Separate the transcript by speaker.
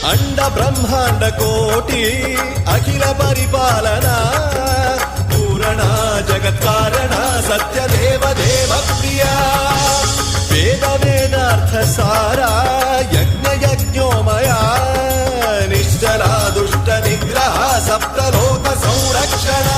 Speaker 1: అండ బ్రహ్మాండ కోటి అఖిల పరిపాలన పూరణ జగత్కారణ సత్యదేవ దేవ ప్రియ వేద వేదార్థ సారా యజ్ఞ యజ్ఞోమయా నిశ్చలా దుష్ట నిగ్రహ సప్తలోక సంరక్షణ